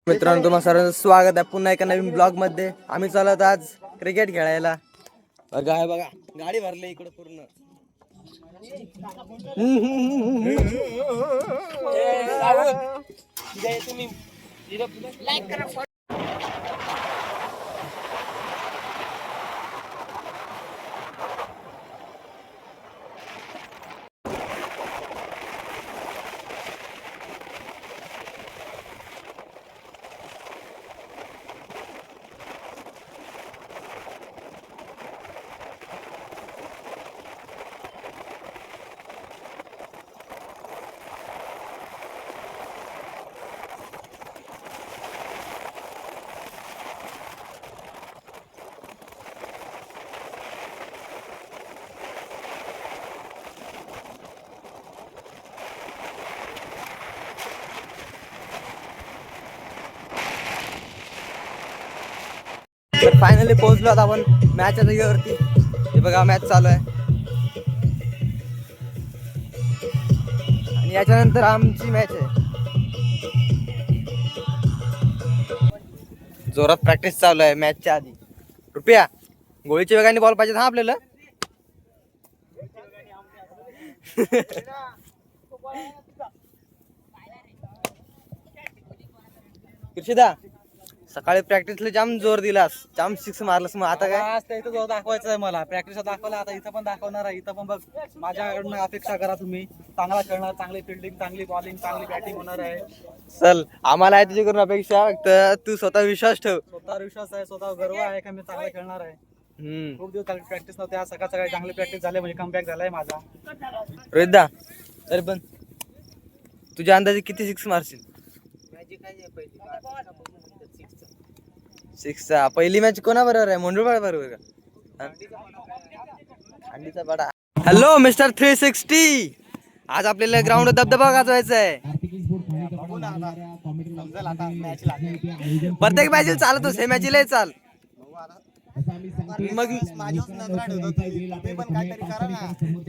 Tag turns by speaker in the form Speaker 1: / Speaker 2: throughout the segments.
Speaker 1: मित्रांनो, तुम्हाला सर्वांचं स्वागत आहे पुन्हा एका नवीन ब्लॉग मध्ये. आम्ही चालत आज क्रिकेट खेळायला. बघा गाडी भरली इकडे पूर्ण. तर फायनली पोहोचलो आता आपण मॅचच्या जागेवरती. हे बघा मॅच चालू आहे आणि याच्यानंतर आमची मॅच आहे. जोरात प्रॅक्टिस चालू आहे मॅचच्या आधी. रुपया गोळीच्या वेगाने बॉल पाहिजे हा आपल्याला. कृषिदा सकाळी प्रॅक्टिसला जाम जोर दिलास, जाम सिक्स मारलास. मग आता काय
Speaker 2: आज इथं जोर दाखवायचं आहे मला. प्रॅक्टिस दाखवलं, आता इथं पण दाखवणार आहे. इथं पण बघ, माझ्याकडनं अपेक्षा करा तुम्ही. चांगला खेळणार, चांगली फिल्डिंग, चांगली बॉलिंग, चांगली बॅटिंग होणार आहे.
Speaker 1: चल आम्हाला आहे तुझ्याकडून अपेक्षा. तर तू स्वतः विश्वास ठेव.
Speaker 2: स्वतःवर विश्वास आहे, स्वतः गर्व आहे का मी चांगला खेळणार आहे. खूप दिवस प्रॅक्टिस नव्हती, आज सकाळ सकाळी चांगली प्रॅक्टिस झाली म्हणजे कमबॅक झालाय माझा.
Speaker 1: रोहितदा तरी पण तुझ्या अंदाजे किती सिक्स मारशील? सिक्स. पहिली मॅच कोणा बरोबर आहे? मुंडुळपाड बरोबर का? अंडीचा बडा. Hello mister 360. आज आपल्याला ग्राउंड धबधबा गाजवायचा आहे. प्रत्येक मॅच चालतोस, हे मॅचला चाल. मग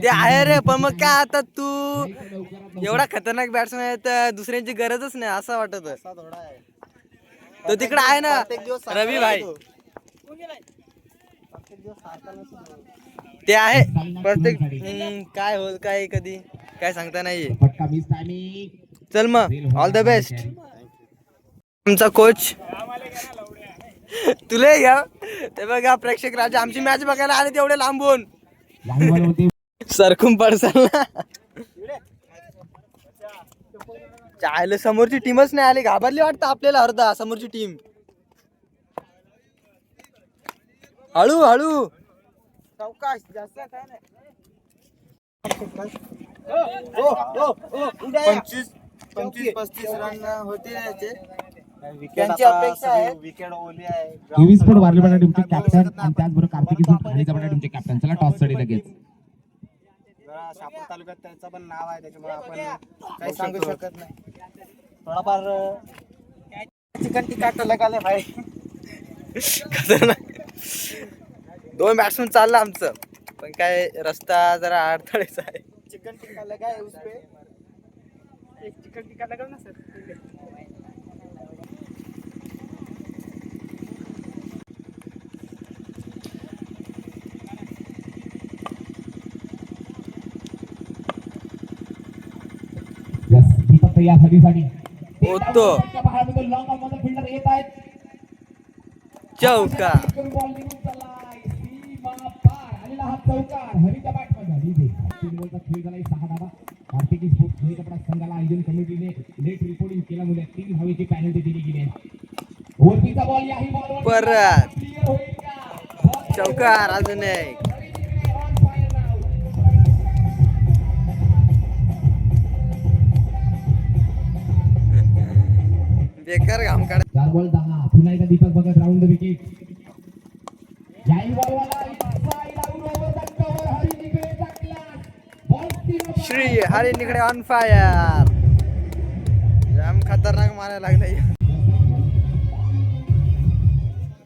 Speaker 1: ते आहे रे, पण मग काय आता तू एवढा खतरनाक बॅट्समॅन आहे तर दुसऱ्यांची गरजच नाही असं वाटत. तो तिकडे आहे ना रवी भाई, ते आहे प्रत्येक. काय होईल काय कधी काय सांगता नाही. चल मग ऑल द बेस्ट. आमचा कोच तुला घ्या. ते बघा प्रेक्षक राजा आमची मॅच बघायला आले तेवढे लांबून. सरकून पडसाल ना. चायला समोरची टीमच नाही आली, घाबरली वाटतं आपल्याला अर्धा समोरची टीम. हळू हळू
Speaker 2: सावकाश, जास्त काय नाही.
Speaker 1: 25-35 रन होते याचे.
Speaker 2: त्यांची अपेक्षा आहे. विकेट ओली आहे.
Speaker 3: 23 फूट वारली बटा टीमचे कॅप्टन आणि त्याचबरोबर कार्तिकी फूट खालीचा बटा टीमचे कॅप्टन. चला टॉस साठी लगेच.
Speaker 2: शापूर तालुक्यात त्याचं पण नाव आहे, त्याच्यामुळे आपण काही सांगू शकत नाही. थोडाफार चिकन टिक्का लगाले भाई.
Speaker 1: दोन बॅट्समन चाललं आमचं, पण काय रस्ता जरा अडथळेचा आहे.
Speaker 2: चिकन टिक्का लगा है उस पे. एक चिकन टिक्का लगाओ ना सर.
Speaker 3: दीपक या सगळीसाठी
Speaker 1: होतो
Speaker 3: फिल्डर येत आहेत.
Speaker 1: चौका
Speaker 3: चौकार हरीच्या बॅटमध्ये खेळ झाला 6 धावा. कार्तिकी स्पोर्ट्स खेळकपडा संघाला आयोजन कमिटीने लेट रिपोर्टिंग केल्यामुळे 3 धावेची पॅनल्टी दिली गेली आहे. वरतीचा बॉल याही बॉलवर
Speaker 1: परत चौकार. अजून एक बेकार घाम काढ.
Speaker 3: 4 बॉल 10. पुन्हा एकदा दीपक बघत राऊंड द विकेट. याही बॉलवाला
Speaker 1: श्री हरी निकडे ऑन फायर. जाम खतरनाक मारायला लागलाय.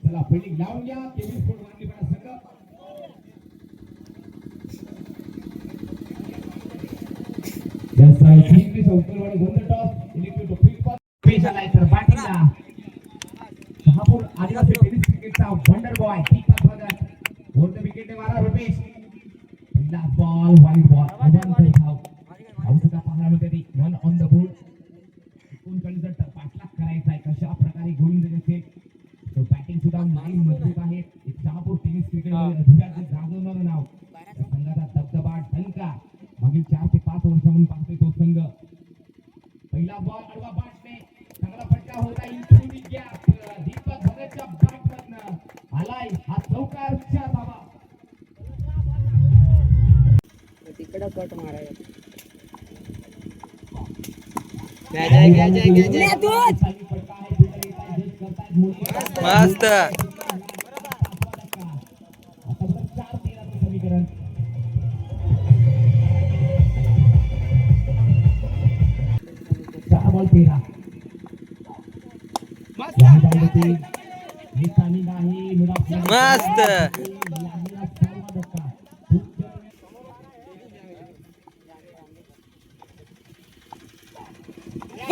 Speaker 3: चला फिल्डिंग लावून घ्या. 23 फूट वारली बटा संघ. Yes, I think this outfield was on the top. He need to pick for special lighter batting. आदिवासी टेनिस क्रिकेटचा वंडर बॉय दीपक भगत वर द विकेटने मारा रुपेश पहिला बॉल वाईड बॉल अवंतर धाव धावसुद्धा पाहायला मिळते वन ऑन द बोर्ड कोण जर पाठलाग करायचा आहे कशा प्रकारे गोलंदाज असेल तो बॅटिंग सुद्धा लाईन मजबूत आहे एक शहापूर टेनिस क्रिकेटमध्ये अधिराज्य गाजवणारं नाव त्या संघाचा दबदबा डंका मागील 4 ते 5 वर्षांपासून पाहतोय तो संघ पहिला बॉल अडवा बॅटने चांगला फटका होता इंटरव्ह्यू गॅप दीपक भगतच्या बॅटमधनं आलाय हा चौकारच्या धावा
Speaker 1: तिकडे कट मारायचा मस्त
Speaker 3: बॉल तेरा
Speaker 1: मस्त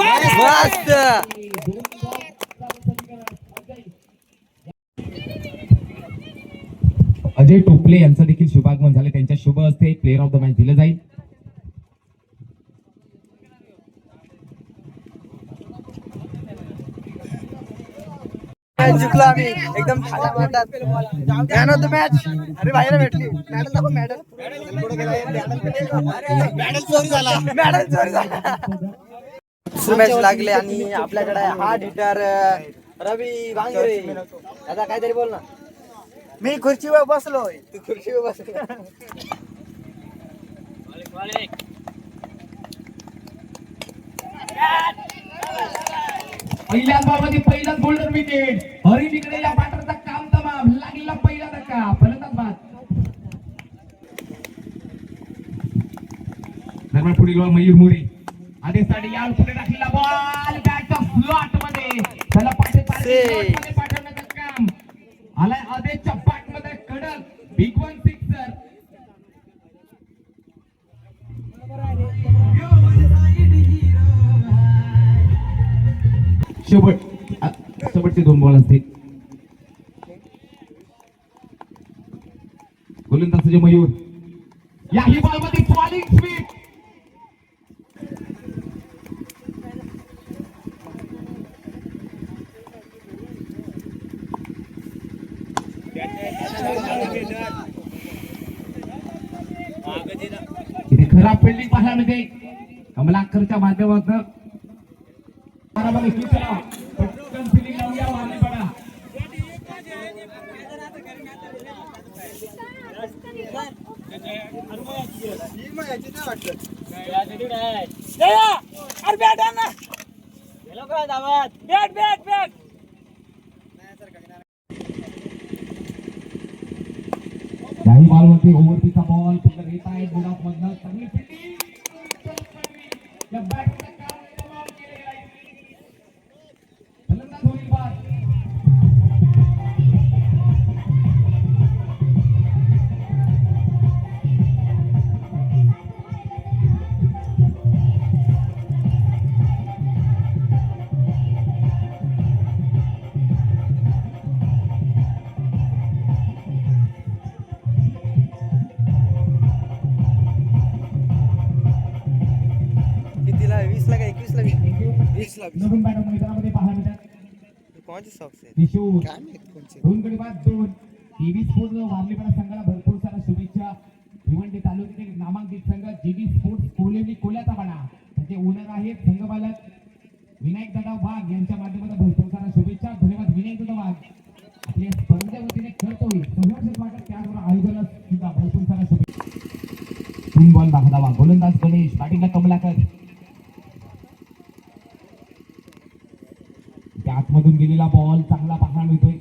Speaker 1: मस्त
Speaker 3: अजय टोपले यांचं देखील शुभागमन झाले त्यांच्या शुभ हस्ते प्लेअर ऑफ द मॅच दिलं जाईल
Speaker 1: जिंकलो आम्ही एकदम छान वाटतात मॅन ऑफ द मॅच अरे बाहेर भेटली मॅडल दाखव मॅडल चोरी झाला मॅच लागले आणि आपल्याकडे हा हिटर रवी वांगरे दादा काहीतरी बोल ना
Speaker 2: मी खुर्चीवर बसलोय
Speaker 1: तू खुर्चीवर बस
Speaker 3: पहिल्याच बॉलमध्ये पहिलाच गोल्डन विकेट हरी निकलेल्या बॅटरचा काम तमाम लागलेला पहिला धक्का फलंदाज बाद दरम्यान पुढील बॉल मयूर मोरे आदेशसाठी याल पुढे टाकलेला बॉल बॅटच्या स्लॉट मध्ये त्याला स्लॉट मध्ये पाठवण्याचं काम आलाय आदेशच्या बॅट मध्ये कडक बिग वन सिक्सर शेवटचे 2 बॉल असतील गोलंदाज मयूर याही बॉल मध्ये फॉलिंग स्वीप इथे खराब फिल्डिंग पाहायला मिळते कमलाकरच्या माध्यमातून पटकन फिल्डिंग लावूया वारली पडा काही बॉल वरती ओव्हरचा बॉल पुढे येत आहे गुडाफ मधनं चांगली फिल्डिंग या बॅटचं काम तमाम केले आहे फलंदाज होईल बाद
Speaker 1: कितीला 20 ला का 21 ला 20 ला
Speaker 3: नवीन बॅटर मैदानामध्ये पाहायला मिळतात
Speaker 1: कोणचे सॉक्स आहे
Speaker 3: किशोर
Speaker 1: काय माहित कोणचे
Speaker 3: दोन गडी बाद 2 टीव्ही स्पोर्ट्स वारलीपाडा संघाला भरपूर सारा शुभेच्छा भिवंडी तालुक्यातील नामांकित संघ जीबी स्पोर्ट्स कोलेवली कोल्याचा बडा त्याचे ओनर आहेत संघबालक विनायक दादा वाघ यांच्या माध्यमातून भरपूर सारा शुभेच्छा धन्यवाद विनायक दादा वाघ आपल्या स्पर्धेच्या वतीने करतोय संघर्ष वाटत त्याचबरोबर आयोजनास सुद्धा भरपूर सारा शुभेच्छा 3 बॉल दाखवा गोलंदाज गणेश बॅटिंगला कमलाकर त्या आतमधून गेलेला बॉल चांगला पाहायला मिळतोय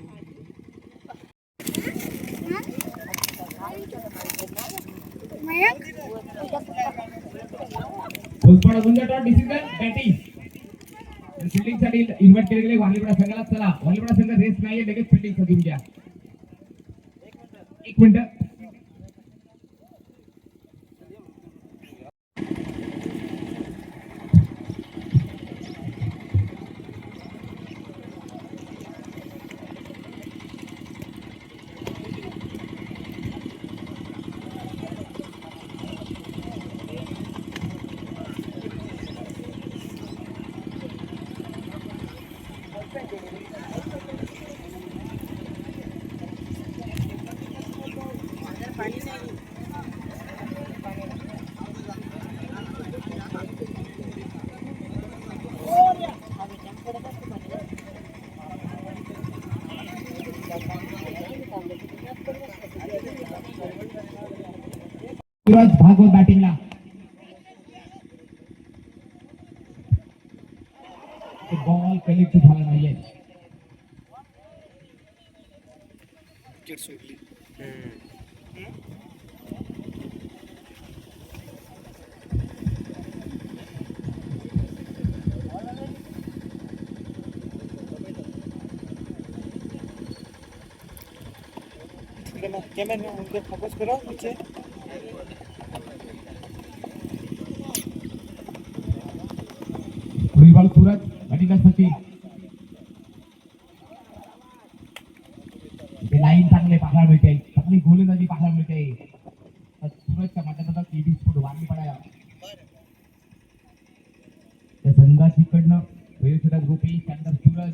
Speaker 3: फील्डिंग साठी इन्व्हाइट केले गेले वालीपाडा संघाला चला वालीपाडा संघ रेस नाहीये लगेच फील्डिंग साठी घ्या 1 मिनिट सूरज भागवत बॅटिंगला. बॉल कनेक्ट झाला नाहीये.
Speaker 2: कॅमेरा मुझे फोकस करो पीछे.
Speaker 3: पुढील बॉल सूरज बॅटिंगसाठी. लाईन चांगले पाहायला मिळते, चांगली गोलंदाजी पाहायला मिळते. सूरजच्या माध्यमातून टीव्ही स्फोट वाढली पडाया. त्या संघाची कडनं वेळेसुद्धा गोपी त्यानंतर सूरज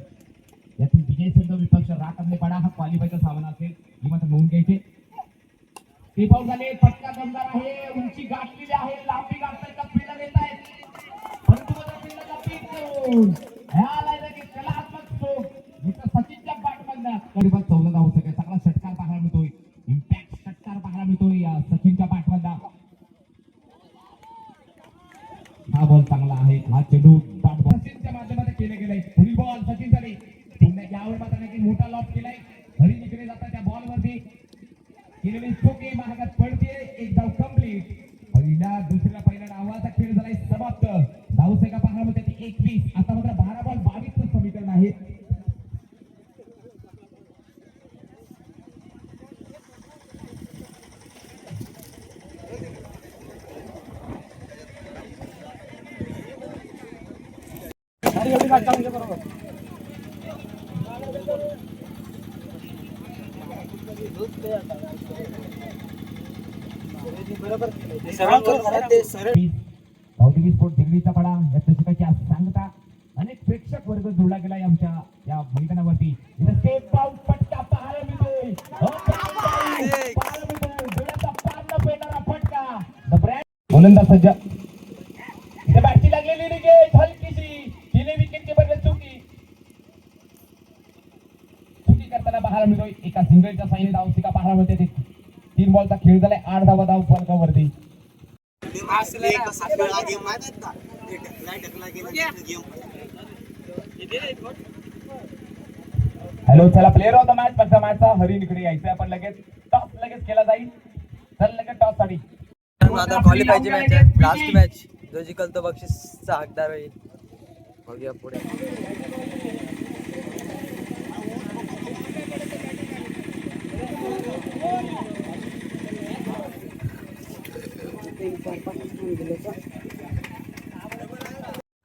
Speaker 3: यातून विजय संघ विपक्ष राखले पडा. हा क्वालिफायचा सामना असेल ही मात्र नोंद घ्यायचे. ते पाऊल झाले, फटका दमदार आहे, उंची गाठलेली आहे, लांबी गाठतायचा फिल्डर येत आहेत, परंतु फिल्डरला पीक करून ह्याला लगेच कलात्मक स्ट्रोक मित्र सचिनच्या पाठमधनं करीबन 14 धाव सगळे चांगला षटकार पाहायला मिळतोय. इम्पॅक्ट षटकार पाहायला मिळतोय या सचिनच्या पाठमधनं. हा बॉल चांगला आहे, हा चेंडू सचिनच्या माध्यमातून केले गेलाय. पुढील बॉल सचिन झाले. पुन्हा यावर मात्र नाही मोठा लॉब केलाय. हरी इकडे जातात त्या बॉल वरती केलेली चोके महागात पडते. एक धाव कंप्लीट. पहिल्या डावाचा खेळ झालाय समाप्त. धावसंख्या पाहायला मिळते 21. आता मात्र 12 बॉल 22 चं समीकरण आहे. औद्योगिक स्फोट दिल्लीचा पडा या चषकाची सांगता अनेक प्रेक्षक वर्ग जोडला गेलाय आमच्या या मैदानावरती. इथं स्टेप आउट फटका पाहायला मिळतोय. पाहायला मिळतोय डोळ्याचा पार न पेटणारा फटका. द ब्रँड गोलंदाज सज्ज. इथे बॅटची लागलेली विकेट हलकीशी. तिने विकेटची बदल चुकी करताना पाहायला मिळतोय. एका सिंगलच्या साईने धावसिका पाहायला मिळते. 3 बॉलचा खेळ झालाय. 8 धावा धाव फलकावरती. हॅलो चला प्लेअर ऑफ द मॅच फक्त मॅचचा हरी निकडे यायचं. आपण लगेच टॉस लगेच केला जाईल. चल लगेच टॉस साठी
Speaker 1: आता क्वालिफायची मॅच आहे, लास्ट मॅच. जो जिंकल तो बक्षीसचा हकदार होईल. बघूया पुढे.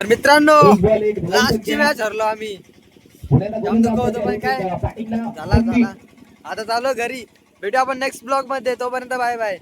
Speaker 1: मित्रांनो लास्टची मॅच हरलो आम्ही. जाम दुःख होतं पण काय झाला. आता चालू घरी. भेटू आपण नेक्स्ट ब्लॉग मध्ये. तोपर्यंत बाय बाय.